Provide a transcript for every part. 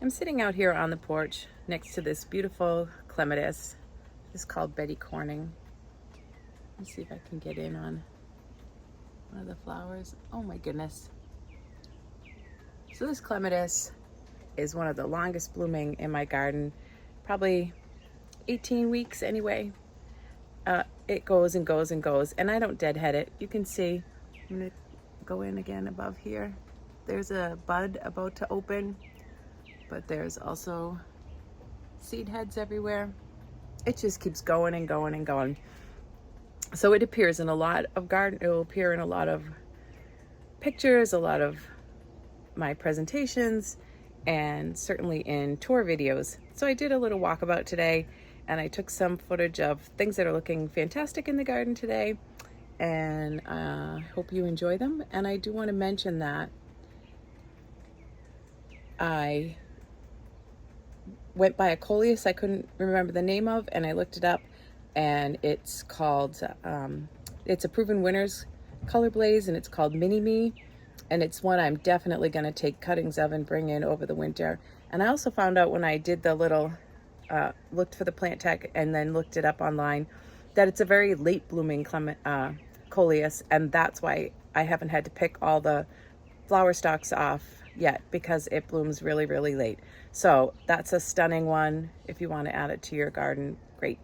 I'm sitting out here on the porch next to this beautiful clematis. It's called Betty Corning. Let's see if I can get in on one of the flowers. Oh my goodness. So this clematis is one of the longest blooming in my garden, probably 18 weeks anyway. It goes and goes and goes, and I don't deadhead it. You can see, I'm gonna go in again above here. There's a bud about to open, but there's also seed heads everywhere. It just keeps going and going and going. So it appears in a lot of garden, it will appear in a lot of pictures, a lot of my presentations, and certainly in tour videos. So I did a little walkabout today, and I took some footage of things that are looking fantastic in the garden today, and hope you enjoy them. And I do want to mention that I went by a Coleus I couldn't remember the name of, and I looked it up, and it's called, it's a Proven Winners color blaze, and it's called Mini Me, and it's one I'm definitely going to take cuttings of and bring in over the winter. And I also found out when I did the little, looked for the plant tech and then looked it up online, that it's a very late blooming Coleus, and that's why I haven't had to pick all the flower stalks off yet, because it blooms really, really late. So that's a stunning one. If you want to add it to your garden, great.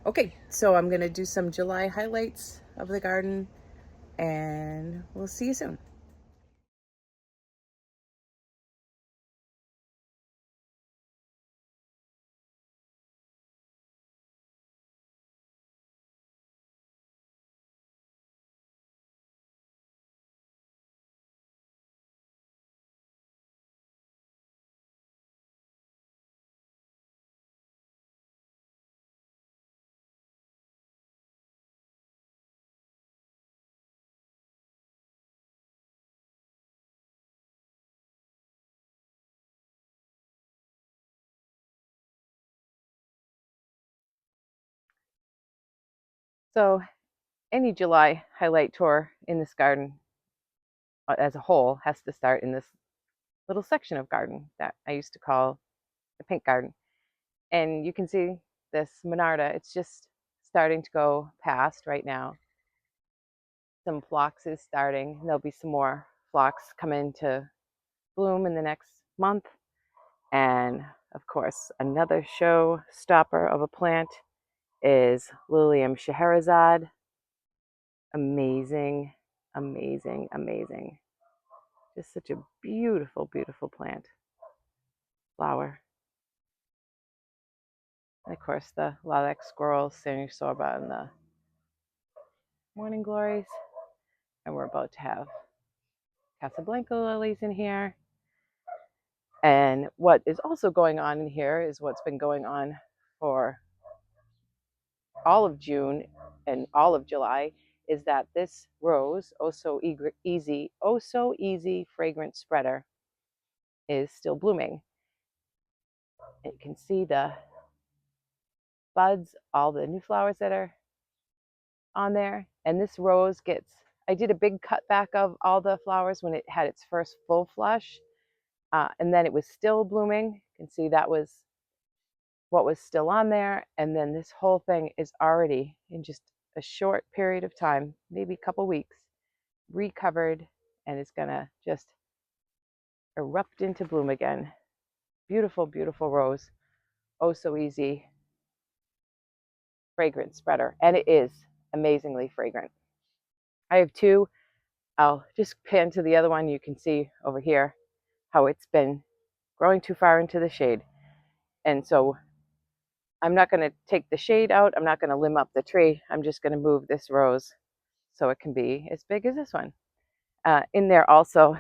Okay, so I'm going to do some July highlights of the garden, and we'll see you soon. So any July highlight tour in this garden as a whole has to start in this little section of garden that I used to call the pink garden. And you can see this Monarda, it's just starting to go past right now. Some phlox is starting. There'll be some more phlox come into bloom in the next month. And of course, another show stopper of a plant is Lilium Scheherazade. Amazing, amazing, amazing. Just such a beautiful, beautiful plant. Flower. And of course, the lilac squirrels, Sandy Sorba, and the morning glories. And we're about to have Casablanca lilies in here. And what is also going on in here is what's been going on for all of June and all of July, is that this rose, oh so easy fragrant spreader, is still blooming. And you can see the buds, all the new flowers that are on there. And this rose gets, I did a big cutback of all the flowers when it had its first full flush, and then it was still blooming. You can see that was what was still on there. And then this whole thing is already, in just a short period of time, maybe a couple weeks, recovered, and it's gonna just erupt into bloom again. Beautiful, beautiful rose. Oh so easy fragrant spreader, and it is amazingly fragrant. I have two. I'll just pan to the other one. You can see over here how it's been growing too far into the shade, and so I'm not going to take the shade out. I'm not going to limb up the tree. I'm just going to move this rose so it can be as big as this one. In there also,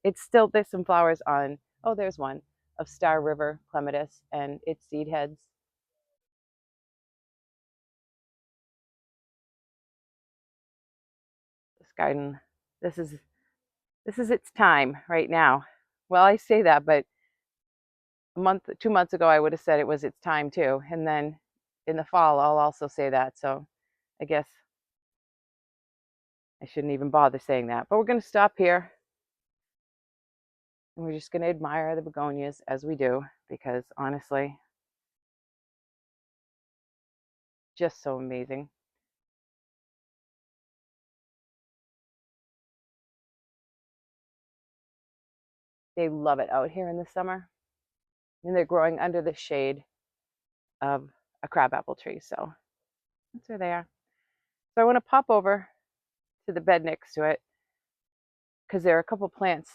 it's still, there's some flowers on, oh, there's one of Star River Clematis and its seed heads. This garden, this is its time right now. Well, I say that, but a month, 2 months ago, I would have said it was its time too. And then in the fall, I'll also say that. So I guess I shouldn't even bother saying that. But we're going to stop here. And we're just going to admire the begonias as we do, because honestly, just so amazing. They love it out here in the summer. And they're growing under the shade of a crabapple tree. So that's where they are. So I want to pop over to the bed next to it because there are a couple plants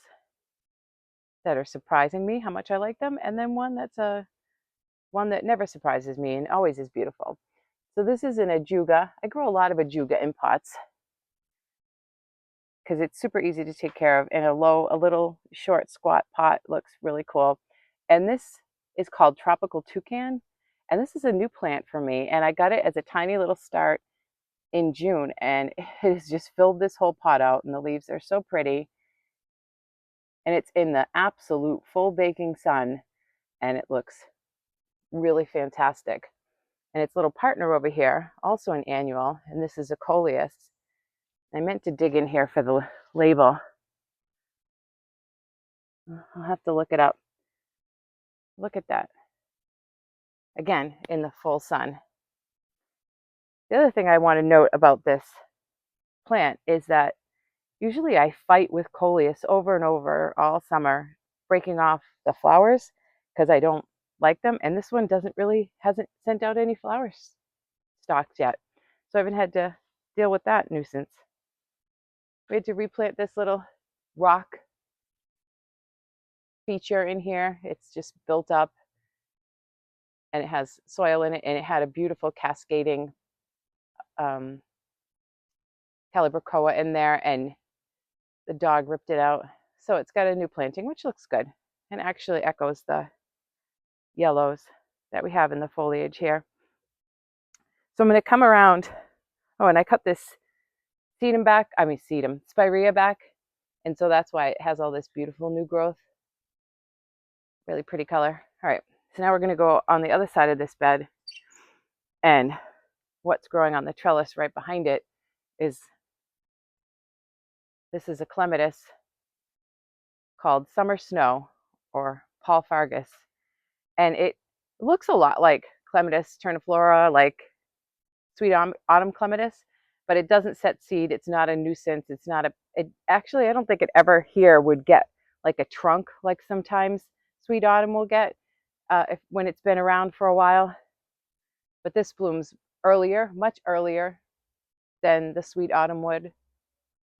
that are surprising me how much I like them, and then one that never surprises me and always is beautiful. So this is an ajuga. I grow a lot of ajuga in pots because it's super easy to take care of in a little short squat pot. Looks really cool. And this is called Tropical Toucan. And this is a new plant for me. And I got it as a tiny little start in June. And it has just filled this whole pot out. And the leaves are so pretty. And it's in the absolute full baking sun. And it looks really fantastic. And its little partner over here, also an annual. And this is a Coleus. I meant to dig in here for the label. I'll have to look it up. Look at that. Again, in the full sun. The other thing I want to note about this plant is that usually I fight with Coleus over and over all summer, breaking off the flowers because I don't like them. And this one hasn't sent out any flower stalks yet. So I haven't had to deal with that nuisance. We had to replant this little rock feature in here. It's just built up and it has soil in it, and it had a beautiful cascading calibrachoa in there, and the dog ripped it out. So it's got a new planting, which looks good and actually echoes the yellows that we have in the foliage here. So I'm going to come around. Oh, and I cut this spirea back. And so that's why it has all this beautiful new growth. Really pretty color. All right, so now we're going to go on the other side of this bed. And what's growing on the trellis right behind it is, this is a clematis called Summer Snow, or Paul Farges. And it looks a lot like Clematis terniflora, like sweet autumn clematis, but it doesn't set seed. It's not a nuisance. Actually, I don't think it ever here would get like a trunk like sometimes sweet autumn will get when it's been around for a while. But this blooms earlier, much earlier than the sweet autumn would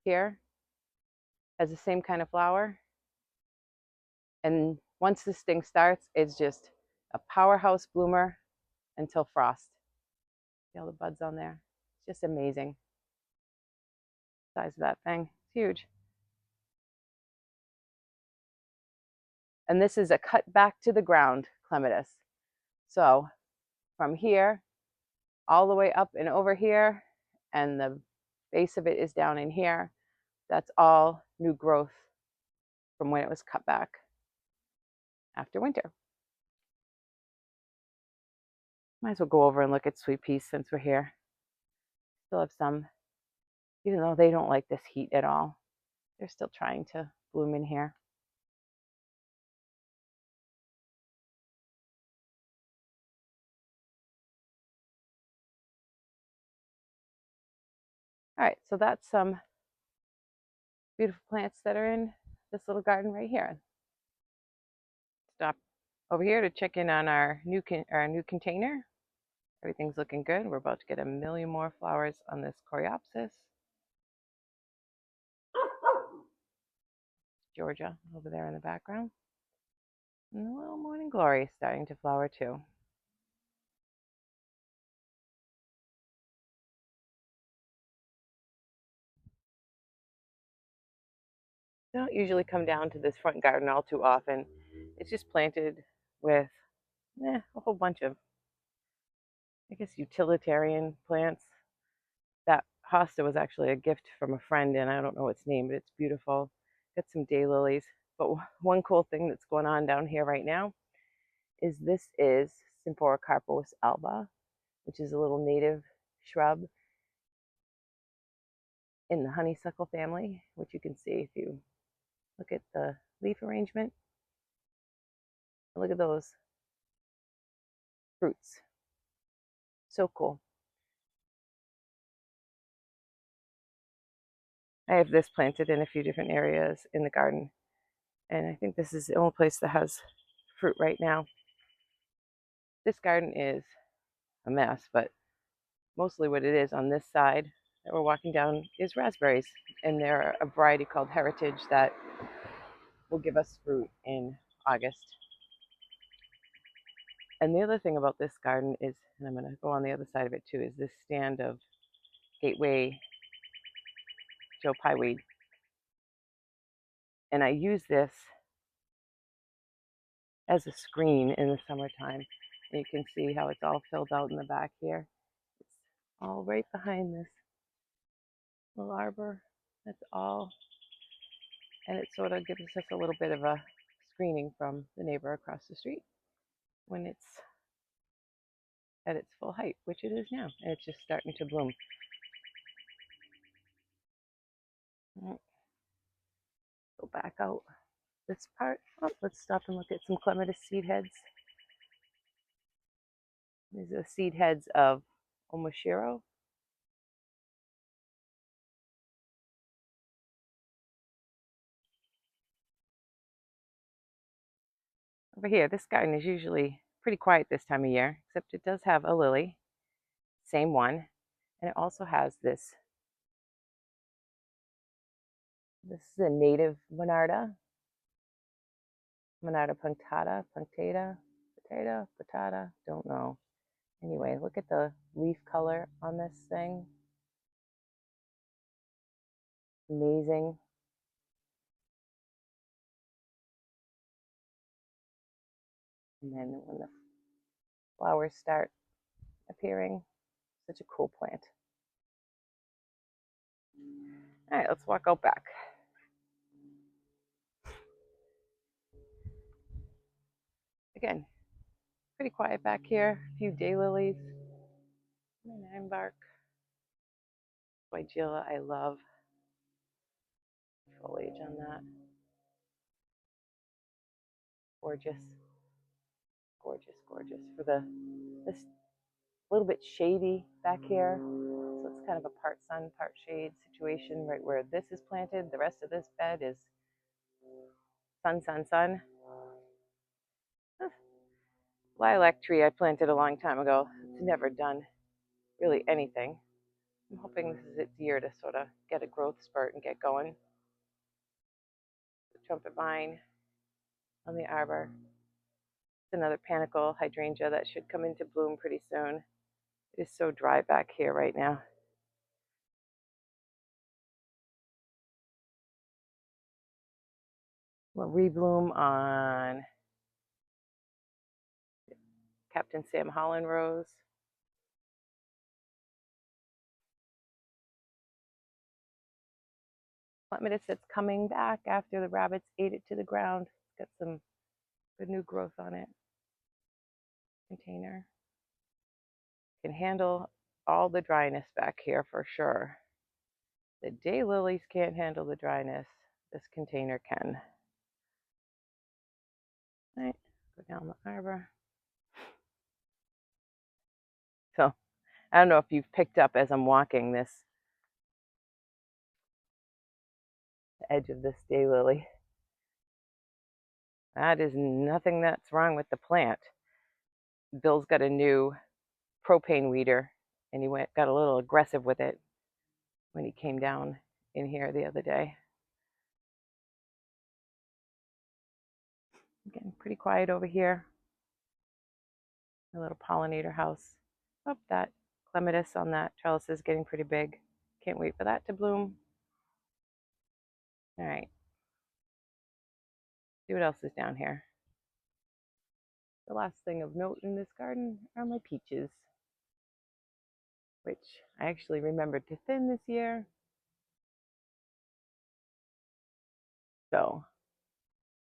here. Has the same kind of flower. And once this thing starts, it's just a powerhouse bloomer until frost. See all the buds on there? It's just amazing. The size of that thing, it's huge. And this is a cut back to the ground clematis. So from here, all the way up and over here, and the base of it is down in here. That's all new growth from when it was cut back after winter. Might as well go over and look at sweet peas since we're here. Still have some, even though they don't like this heat at all. They're still trying to bloom in here. All right, so that's some beautiful plants that are in this little garden right here. Stop over here to check in on our new container. Everything's looking good. We're about to get a million more flowers on this coreopsis. Georgia over there in the background. And the little morning glory is starting to flower too. I don't usually come down to this front garden all too often. It's just planted with a whole bunch of, I guess, utilitarian plants. That hosta was actually a gift from a friend, and I don't know its name, but it's beautiful. Got some daylilies. But one cool thing that's going on down here right now is this is Symphoricarpus alba, which is a little native shrub in the honeysuckle family, which you can see if you look at the leaf arrangement. Look at those fruits. So cool. I have this planted in a few different areas in the garden, and I think this is the only place that has fruit right now. This garden is a mess, but mostly what it is on this side that we're walking down is raspberries, and they're a variety called Heritage that will give us fruit in August. And the other thing about this garden is, and I'm going to go on the other side of it too, is this stand of Gateway Joe Pyeweed. And I use this as a screen in the summertime. And you can see how it's all filled out in the back here. It's all right behind this little arbor. That's all. And it sort of gives us a little bit of a screening from the neighbor across the street when it's at its full height, which it is now. And it's just starting to bloom. Go back out this part. Oh, let's stop and look at some clematis seed heads. These are the seed heads of Omoshiro. Over here, this garden is usually pretty quiet this time of year, except it does have a lily, same one, and it also has this. This is a native Monarda punctata, patata, don't know. Anyway, look at the leaf color on this thing. Amazing. And then when the flowers start appearing, such a cool plant. All right, let's walk out back. Again, pretty quiet back here. A few daylilies, ironbark, Weigela. I love foliage on that. Gorgeous, gorgeous, gorgeous. For this little bit shady back here, so it's kind of a part sun, part shade situation. Right where this is planted, the rest of this bed is sun, sun, sun. Lilac tree I planted a long time ago. It's never done really anything. I'm hoping this is its year to sort of get a growth spurt and get going. The trumpet vine on the arbor. It's another panicle hydrangea that should come into bloom pretty soon. It is so dry back here right now. We'll rebloom on Captain Sam Holland rose. Clematis that's coming back after the rabbits ate it to the ground. It's got some good new growth on it. Container. Can handle all the dryness back here for sure. The daylilies can't handle the dryness. This container can. All right, go down the arbor. So I don't know if you've picked up as I'm walking this the edge of this daylily. That is nothing that's wrong with the plant. Bill's got a new propane weeder, and he got a little aggressive with it when he came down in here the other day. Getting pretty quiet over here. A little pollinator house. Oh, that clematis on that trellis is getting pretty big. Can't wait for that to bloom. All right. See what else is down here. The last thing of note in this garden are my peaches, which I actually remembered to thin this year. So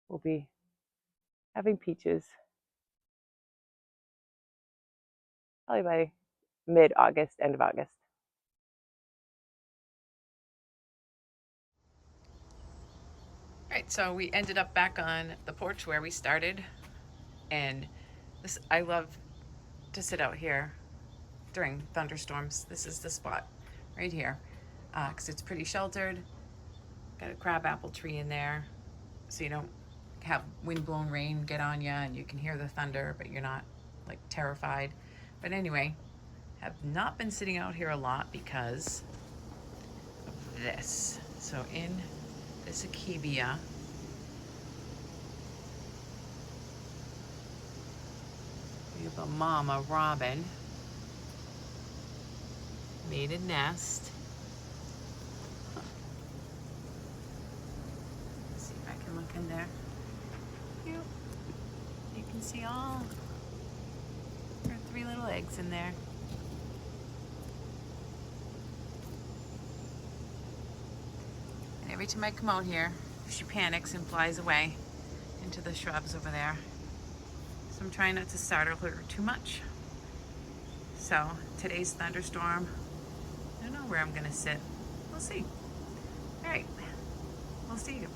we'll be having peaches probably by mid-August, end of August. Right, so we ended up back on the porch where we started, and this, I love to sit out here during thunderstorms. This is the spot right here, because it's pretty sheltered. Got a crabapple tree in there, so you don't have wind-blown rain get on you, and you can hear the thunder, but you're not like terrified. But anyway, have not been sitting out here a lot because of this. So in this akebia, we have a mama robin made a nest. Let's see if I can look in there. Cute. You can see all her 3 little eggs in there. And every time I come out here, she panics and flies away into the shrubs over there. So I'm trying not to startle her too much. So today's thunderstorm, I don't know where I'm gonna sit. We'll see. All right, we'll see you.